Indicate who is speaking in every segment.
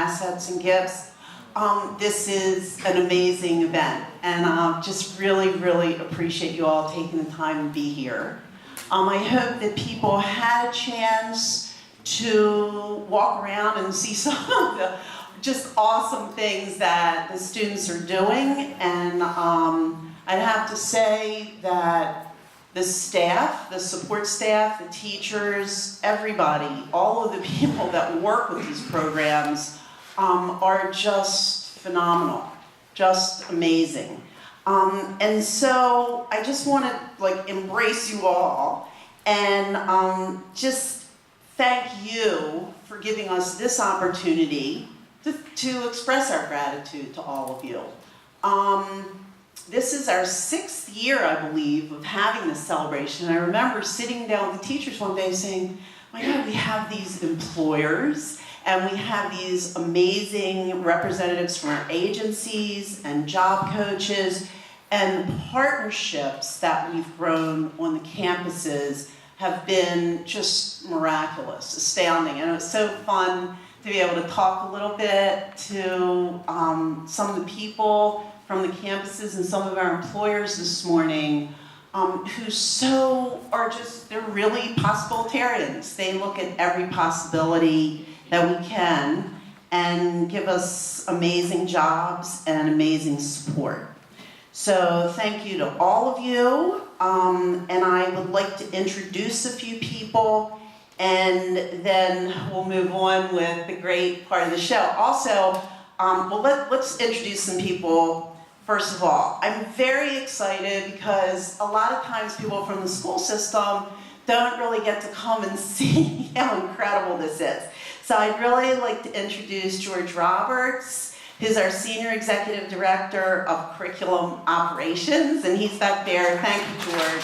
Speaker 1: assets and gifts. This is an amazing event, and just really, really appreciate you all taking the time to be here. I hope that people had a chance to walk around and see some of the just awesome things that the students are doing, and I'd have to say that the staff, the support staff, the teachers, everybody, all of the people that work with these programs are just phenomenal, just amazing. And so I just want to embrace you all and just thank you for giving us this opportunity to express our gratitude to all of you. This is our 6th year, I believe, of having this celebration. And I remember sitting down with the teachers one day saying, my God, we have these employers and we have these amazing representatives from our agencies and job coaches, and the partnerships that we've grown on the campuses have been just miraculous, astounding. And it was so fun to be able to talk a little bit to some of the people from the campuses and some of our employers this morning who they're really possibilitarians. They look at every possibility that we can and give us amazing jobs and amazing support. So thank you to all of you, and I would like to introduce a few people, and then we'll move on with the great part of the show. Also, let's introduce some people. First of all, I'm very excited because a lot of times people from the school system don't really get to come and see how incredible this is. So I'd really like to introduce George Roberts, who's our Senior Executive Director of Curriculum Operations, and he's back there. Thank you, George.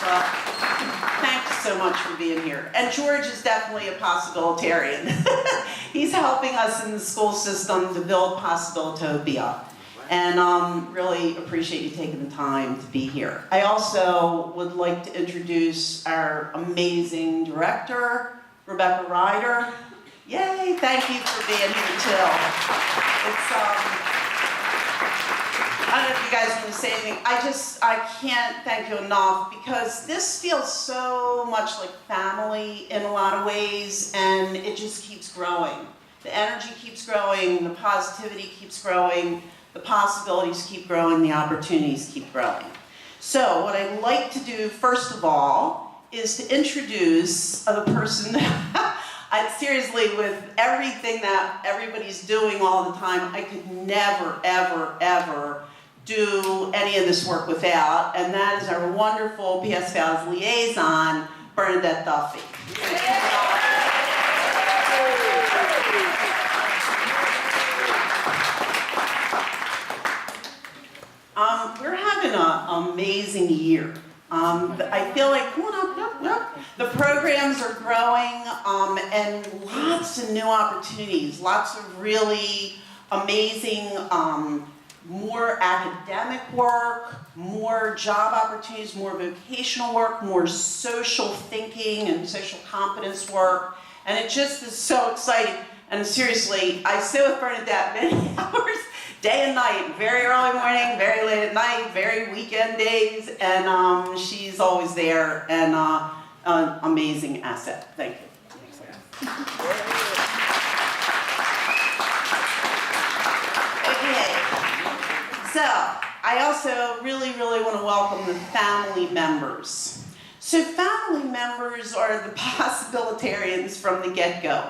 Speaker 1: Well, thanks so much for being here. And George is definitely a possibilitarian. He's helping us in the school system to build possibilitopia. And really appreciate you taking the time to be here. I also would like to introduce our amazing director, Rebecca Ryder. Yay, thank you for being here too. I don't know if you guys want to say anything. I can't thank you enough because this feels so much like family in a lot of ways, and it just keeps growing. The energy keeps growing, the positivity keeps growing, the possibilities keep growing, the opportunities keep growing. So what I'd like to do, first of all, is to introduce the person that seriously, with everything that everybody's doing all the time, I could never, ever, ever do any of this work without, and that is our wonderful PS Vals liaison, Bernadette Duffy. We're having an amazing year. I feel like, come on up. The programs are growing, and lots of new opportunities, lots of really amazing more academic work, more job opportunities, more vocational work, more social thinking and social competence work, and it just is so exciting. And seriously, I sit with Bernadette many hours, day and night, very early morning, very late at night, very weekend days, and she's always there, and an amazing asset. Thank you. So, I also really, really want to welcome the family members. So family members are the possibilitarians from the get-go.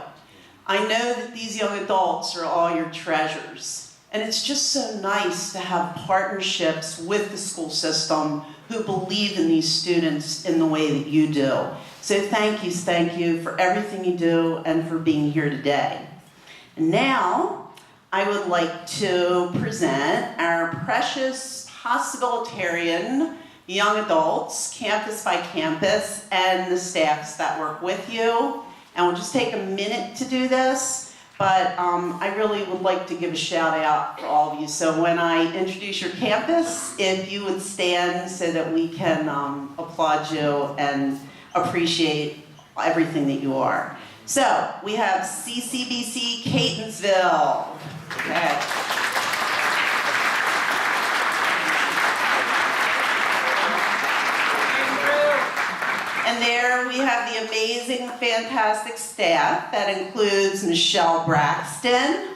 Speaker 1: I know that these young adults are all your treasures, and it's just so nice to have partnerships with the school system who believe in these students in the way that you do. So thank you for everything you do and for being here today. And now, I would like to present our precious possibilitarian young adults, campus by campus, and the staffs that work with you. And we'll just take a minute to do this, but I really would like to give a shout out for all of you. So when I introduce your campus, if you would stand so that we can applaud you and appreciate everything that you are. So we have CCBC Catonsville. Okay. And there we have the amazing, fantastic staff that includes Michelle Braxton.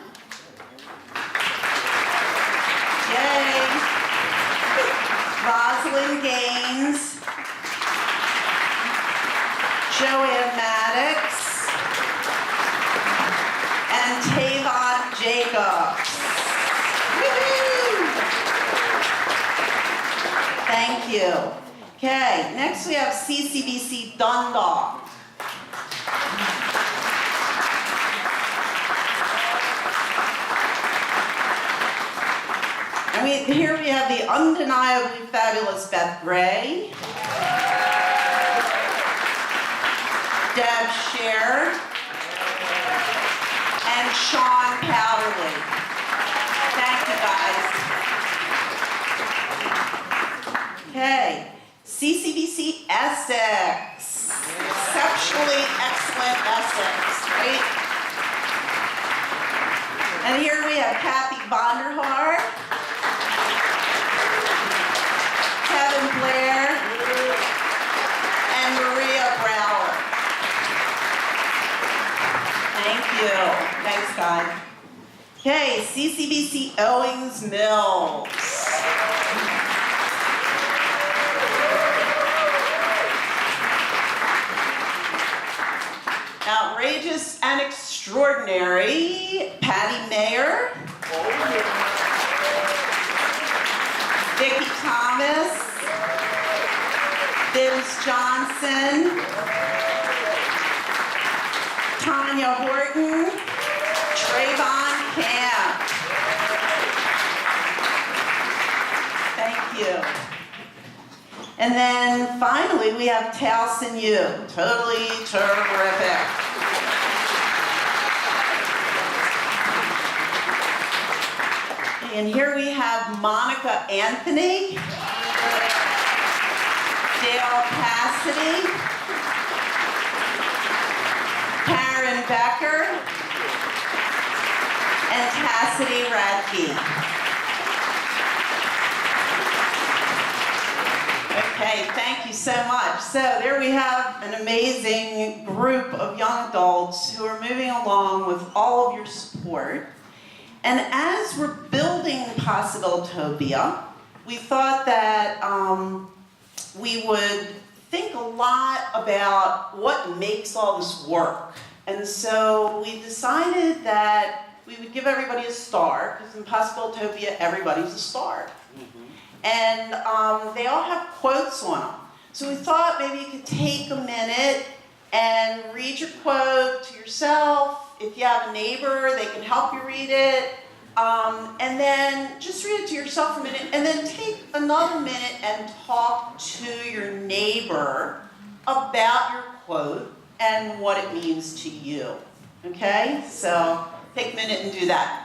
Speaker 1: Yay. Rosalind Gaines. Joanne Maddox. And Tavon Jacobs. Woo-hoo! Thank you. Okay, next we have CCBC Dundalk. And here we have the undeniably fabulous Beth Gray, Deb Scher, and Sean Powderly. Thank you, guys. Okay. CCBC Essex. Exceptionally excellent Essex, right? And here we have Kathy Vonderhaar, Kevin Blair, and Maria Brower. Thank you. Thanks, guys. Okay, CCBC Owings Mills. Outrageous and extraordinary, Patty Mayer, Vicki Thomas, Vince Johnson, Tanya Horton, Trayvon Camp. Thank you. And then finally, we have Towson U. Totally terrific. And here we have Monica Anthony, Dale Cassidy, Karen Becker, and Cassidy Radke. Okay, thank you so much. So there we have an amazing group of young adults who are moving along with all of your support. And as we're building Possibilitopia, we thought that we would think a lot about what makes all this work. And so we decided that we would give everybody a star, because in Possibilitopia, everybody's a star. And they all have quotes on them. So we thought maybe you could take a minute and read your quote to yourself. If you have a neighbor, they can help you read it. And then just read it to yourself for a minute, and then take another minute and talk to your neighbor about your quote and what it means to you. Okay? So take a minute and do that.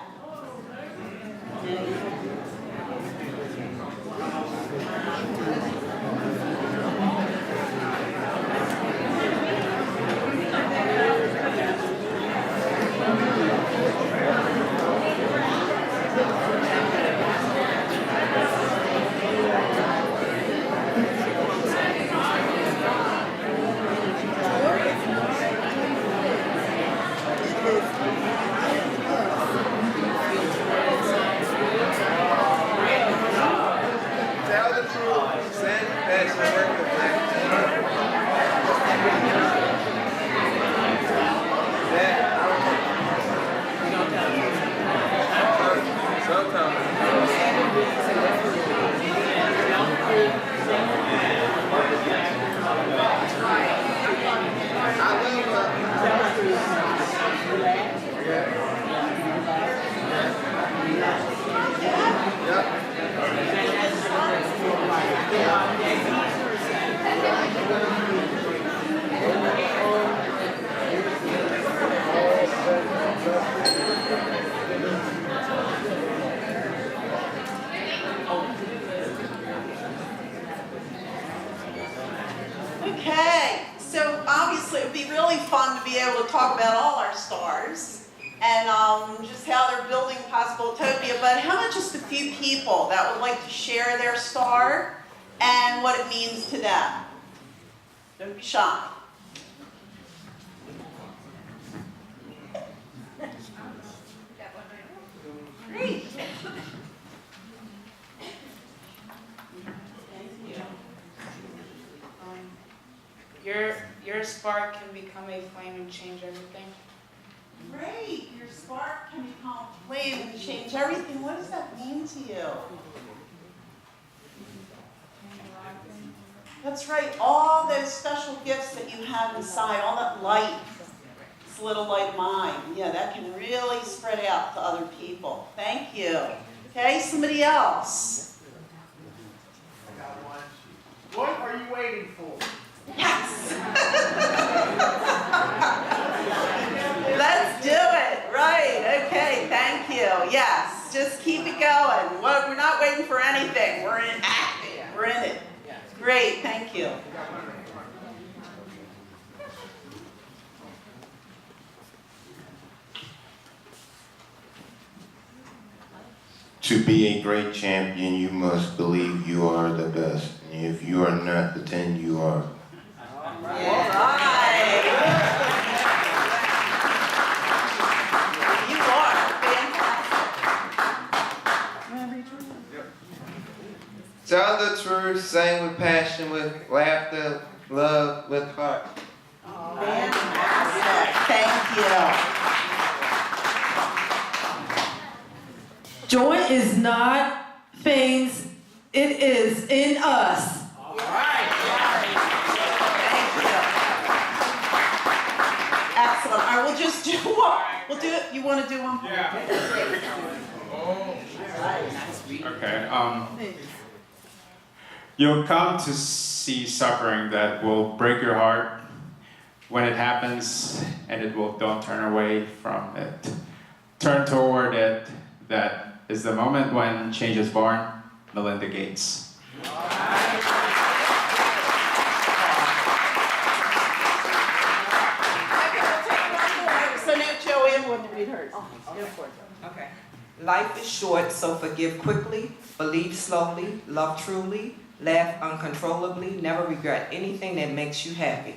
Speaker 1: our stars and just how they're building Possibilitopia, but how about just a few people that would like to share their star and what it means to them? Don't be shy. Great.
Speaker 2: Your spark can become a flame and change everything.
Speaker 1: Great. Your spark can become a flame and change everything. What does that mean to you? That's right. All those special gifts that you have inside, all that light, this little light of mine, yeah, that can really spread out to other people. Thank you. Okay, somebody else.
Speaker 3: I got one. What are you waiting for?
Speaker 1: Yes. Let's do it. Right. Okay. Thank you. Yes. Just keep it going. Well, we're not waiting for anything. We're in acting. We're in it. Great. Thank you.
Speaker 4: To be a great champion, you must believe you are the best. And if you are not, pretend you are.
Speaker 1: All right. You are fantastic.
Speaker 4: Tell the truth, sing with passion, with laughter, love, with heart.
Speaker 1: Fantastic. Thank you.
Speaker 5: Joy is not Fane's, it is in us.
Speaker 3: All right.
Speaker 1: Thank you. Excellent. All right, we'll just do one. We'll do it. You want to do one?
Speaker 6: Yeah. Okay. You'll come to see suffering that will break your heart when it happens, and don't turn away from it. Turn toward it. That is the moment when change is born. Melinda Gates.
Speaker 1: Okay, we'll take one more. So now Joanne will read hers.
Speaker 7: Okay. Life is short, so forgive quickly, believe slowly, love truly, laugh uncontrollably, never regret anything that makes you happy.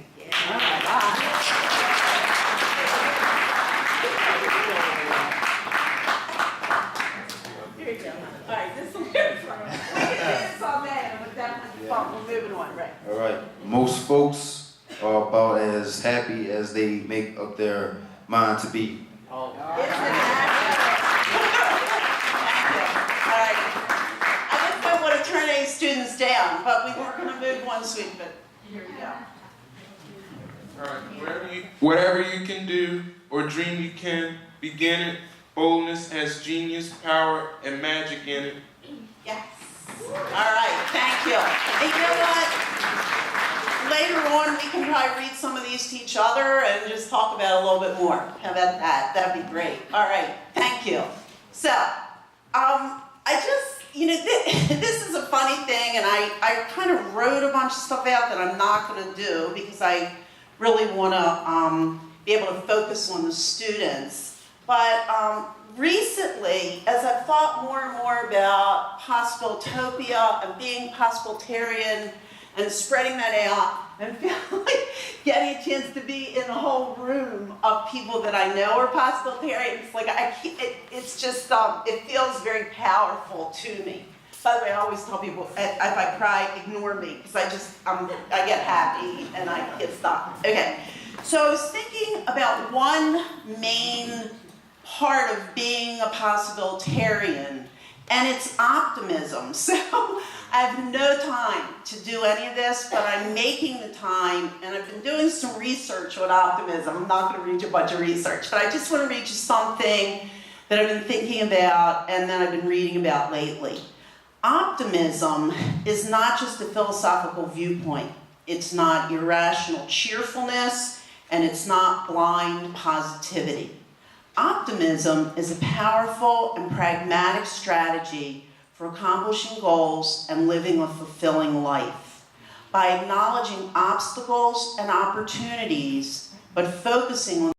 Speaker 1: Here you go. All right, this will be fun. We can do this all day, and with that, we're moving on, right?
Speaker 4: All right. Most folks are about as happy as they make up their mind to be.
Speaker 1: Isn't that? All right. I just don't want to turn any students down, but we weren't going to move one sweep, but here we go.
Speaker 8: All right. Whatever you can do or dream you can, begin it. Boldness has genius, power, and magic in it.
Speaker 1: Yes. All right. Thank you. And you know what? Later on, we can probably read some of these to each other and just talk about it a little bit more. How about that? That'd be great. All right. Thank you. So, I just, this is a funny thing, and I kind of wrote a bunch of stuff out that I'm not going to do because I really want to be able to focus on the students. But recently, as I've thought more and more about Possibilitopia and being Possibilitarian and spreading that out, and feeling like getting a chance to be in a whole room of people that I know are Possibilitarians, like it's just, it feels very powerful to me. By the way, I always tell people, if I cry, ignore me, because I get happy and I get stopped. Okay, so I was thinking about one main part of being a Possibilitarian, and it's optimism. So I have no time to do any of this, but I'm making the time, and I've been doing some research on optimism. I'm not going to read you a bunch of research, but I just want to read you something that I've been thinking about and that I've been reading about lately. Optimism is not just a philosophical viewpoint. It's not irrational cheerfulness, and it's not blind positivity. Optimism is a powerful and pragmatic strategy for accomplishing goals and living a fulfilling life. By acknowledging obstacles and opportunities, but focusing on